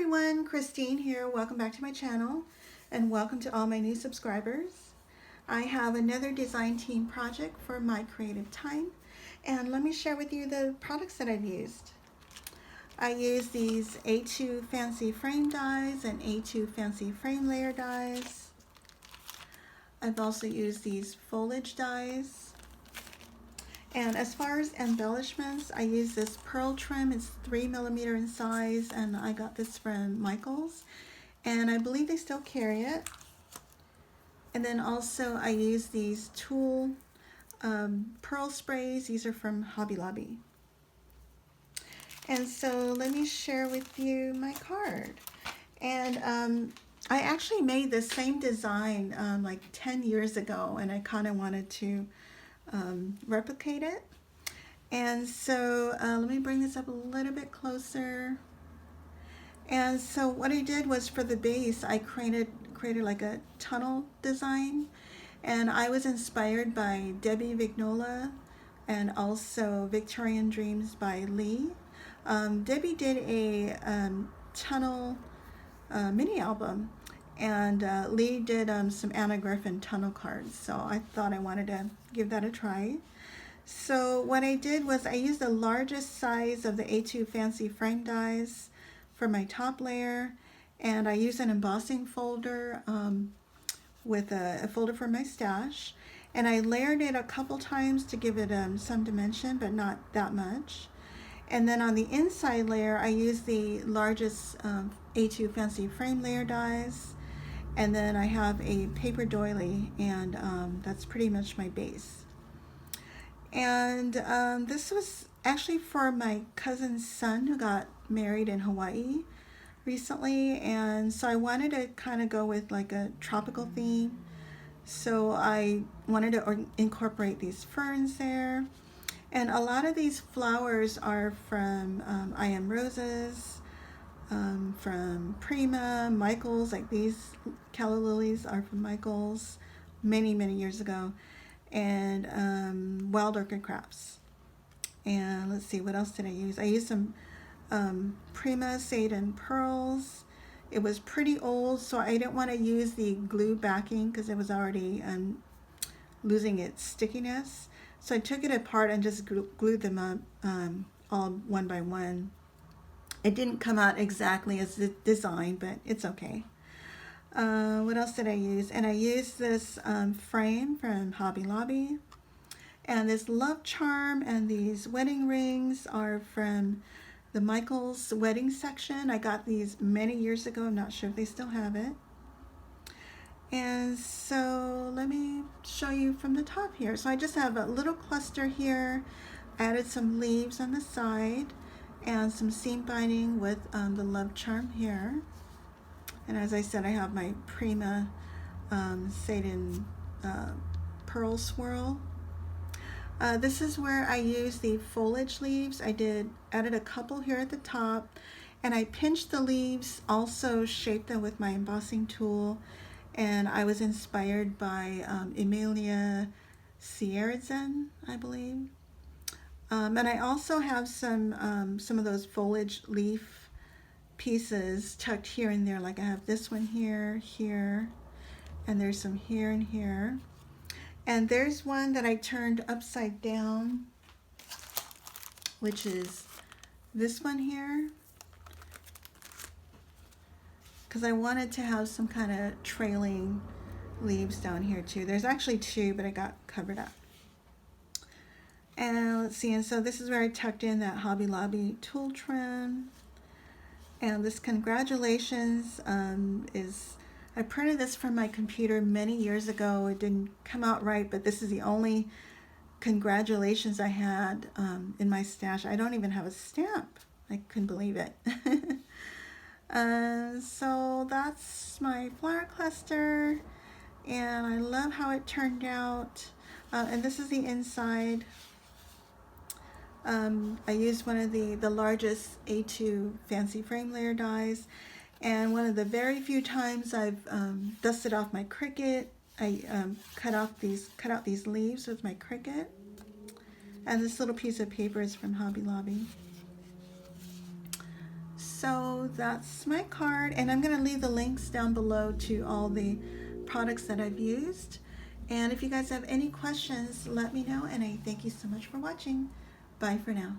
everyone, Christine here. Welcome back to my channel and welcome to all my new subscribers. I have another design team project for my creative time, and let me share with you the products that I've used. I use these A2 fancy frame dies and A2 fancy frame layer dies. I've also used these foliage dies. And as far as embellishments, I use this pearl trim. It's 3mm in size, and I got this from Michael's, and I believe they still carry it. And then also I use these tulle pearl sprays. These are from Hobby Lobby. And so let me share with you my card. And I actually made the same design like 10 years ago, and I kind of wanted to replicate it. And so let me bring this up a little bit closer. And so what I did was, for the base, I created like a tunnel design, and I was inspired by Debbie Vignola and also Victorian Dreams by Lee. Debbie did a tunnel mini album, and Lee did some Anna Griffin tunnel cards, so I thought I wanted to give that a try. So what I did was I used the largest size of the A2 fancy frame dies for my top layer, and I used an embossing folder with a folder for my stash, and I layered it a couple times to give it some dimension, but not that much. And then on the inside layer, I used the largest A2 fancy frame layer dies. And then I have a paper doily, and that's pretty much my base. And this was actually for my cousin's son who got married in Hawaii recently, and so I wanted to kind of go with like a tropical theme. So I wanted to incorporate these ferns there. And a lot of these flowers are from I Am Roses, from Prima, Michael's, like these calla lilies are from Michael's many years ago, and Wild Orchid Crafts. And let's see, what else did I use? I used some Prima Seidan pearls. It was pretty old, so I didn't want to use the glue backing because it was already losing its stickiness. So I took it apart and just glued them up all one by one. It didn't come out exactly as the design, but it's okay. What else did I use? And I used this frame from Hobby Lobby. And this love charm and these wedding rings are from the Michael's wedding section. I got these many years ago. I'm not sure if they still have it. And so let me show you from the top here. So I just have a little cluster here. I added some leaves on the side and some seam binding with the love charm here. And as I said, I have my Prima Seidan pearl swirl. This is where I use the foliage leaves. I added a couple here at the top, and I pinched the leaves, also shaped them with my embossing tool, and I was inspired by Emilia Sierrazen, I believe. And I also have some of those foliage leaf pieces tucked here and there. Like I have this one here, and there's some here and here. And there's one that I turned upside down, which is this one here, because I wanted to have some kind of trailing leaves down here too. There's actually two, but I got covered up. And let's see, and so this is where I tucked in that Hobby Lobby tulle trim. And this congratulations I printed this from my computer many years ago. It didn't come out right, but this is the only congratulations I had in my stash. I don't even have a stamp. I couldn't believe it. So that's my flower cluster, and I love how it turned out. And this is the inside. I used one of the largest A2 fancy frame layer dies, and one of the very few times I've dusted off my Cricut. I cut out these leaves with my Cricut, and this little piece of paper is from Hobby Lobby. So So that's my card, and I'm going to leave the links down below to all the products that I've used. And if you guys have any questions, let me know, and I thank you so much for watching. Bye for now.